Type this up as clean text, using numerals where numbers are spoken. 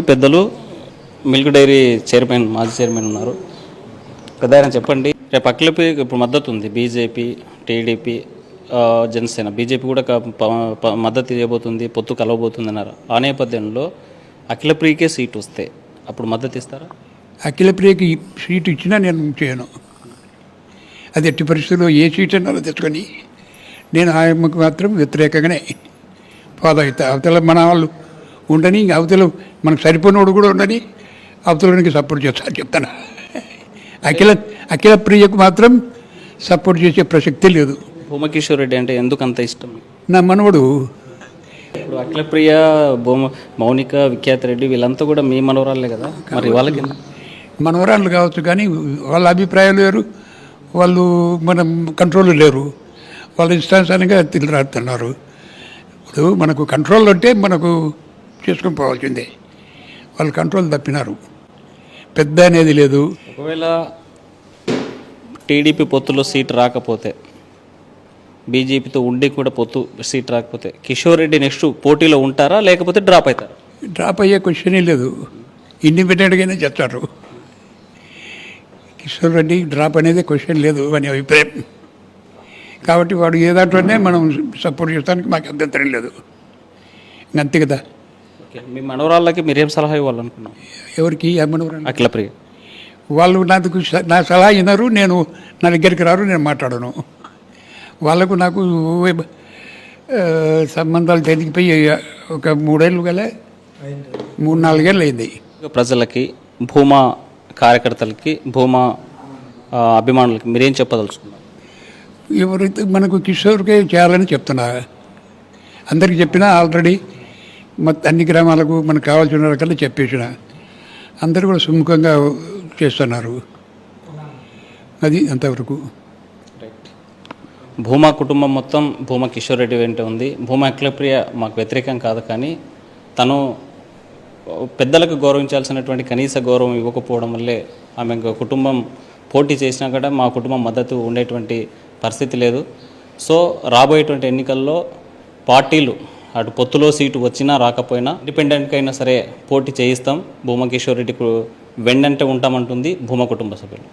పెద్దలు milk dairy chairman మాజీ chairman ఉన్నారు. పెద్దాయన చెప్పండి, రేపు అఖిలప్రియ ఇప్పుడు మద్దతు ఉంది. BJP, TDP, Janasena. బీజేపీ కూడా మద్దతు ఇవ్వబోతుంది, పొత్తు కలవబోతుంది అన్నారు. ఆ నేపథ్యంలో అఖిలప్రియకే సీటు వస్తే అప్పుడు మద్దతు ఇస్తారా? అఖిలప్రియకి సీటు ఇచ్చినా నేను చేయను. అది ఎట్టి పరిస్థితుల్లో ఏ సీట్ అన్నారో తెచ్చుకొని నేను ఆయనకు మాత్రం వ్యతిరేకంగానే ఫాలో అవుతా. అవతల మన వాళ్ళు ఉండని, అవతల మనకు సరిపోయినోడు కూడా ఉండని, అవతలకి సపోర్ట్ చేస్తా చెప్తాను. అఖిలప్రియకు మాత్రం సపోర్ట్ చేసే ప్రసక్తి లేదు. భూమకిషోర్ రెడ్డి అంటే ఎందుకు అంత ఇష్టం? నా మనవడు. ఇప్పుడు అఖిలప్రియ, మౌనిక, విఖ్యాత రెడ్డి వీళ్ళంతా కూడా మీ మనవరాళ్ళే కదా, మరి వాళ్ళకి మనవరాళ్ళు కావచ్చు, కానీ వాళ్ళ అభిప్రాయాలు లేరు, వాళ్ళు మనం కంట్రోల్ లేరు, వాళ్ళ ఇష్టానుసారంగా తిరిగిరాడుతున్నారు. ఇప్పుడు మనకు కంట్రోల్ అంటే మనకు చేసుకొని పోవాల్సిందే. వాళ్ళు కంట్రోల్ తప్పినారు, పెద్ద అనేది లేదు. ఒకవేళ టీడీపీ పొత్తులో సీట్ రాకపోతే, బీజేపీతో ఉండి కూడా పొత్తు సీట్ రాకపోతే కిషోర్ రెడ్డి నెక్స్ట్ పోటీలో ఉంటారా లేకపోతే డ్రాప్ అవుతారా? డ్రాప్ అయ్యే క్వశ్చనే లేదు, ఇండిపెండెంట్గానే చేస్తారు. కిషోర్ రెడ్డి డ్రాప్ అనేది క్వశ్చన్ లేదు అని అభిప్రాయం. కాబట్టి వాడు ఏ దాంట్లోనే మనం సపోర్ట్ చేయడానికి మాకు అభ్యంతరం లేదు, అంతే కదా. మీ మనవరాళ్ళకి మీరేం సలహా ఇవ్వాలనుకున్నాం? ఎవరికి? మనవరాళ్ళు అఖిలప్రియ. వాళ్ళు నా సలహా వినరు, నేను నా దగ్గరికి రారు, నేను మాట్లాడను. వాళ్ళకు నాకు సంబంధాలు తెగిపోయి ఒక 3 ఏళ్ళు గల 3-4 ఏళ్ళు అయింది. ప్రజలకి, భూమా కార్యకర్తలకి, భూమా అభిమానులకి మీరేం చెప్పదలుచుకున్నారు? ఎవరైతే మనకు కిషోర్కే చేయాలని చెప్తున్నా, అందరికి చెప్పినా ఆల్రెడీ అన్ని గ్రామాలకు మనకు కావాల్సిన రకాలు చెప్పేసిన, అందరూ కూడా సుముఖంగా చేస్తున్నారు. అది అంతవరకు. భూమా కుటుంబం మొత్తం భూమా కిషోర్ రెడ్డి వెంట ఉంది. భూమా అఖిలప్రియ మాకు వ్యతిరేకం కాదు, కానీ తను పెద్దలకు గౌరవించాల్సినటువంటి కనీస గౌరవం ఇవ్వకపోవడం వల్లే ఆమె కుటుంబం పోటీ చేసినా కూడా మా కుటుంబం మద్దతు ఉండేటువంటి పరిస్థితి లేదు. సో రాబోయేటువంటి ఎన్నికల్లో పార్టీలు అటు పొత్తులో సీటు వచ్చినా రాకపోయినా ఇండిపెండెంట్గా అయినా సరే పోటీ చేయిస్తాం. భూమా కిషోర్ రెడ్డికి వెన్నంటే ఉంటామంటుంది భూమా కుటుంబ సభ్యులు.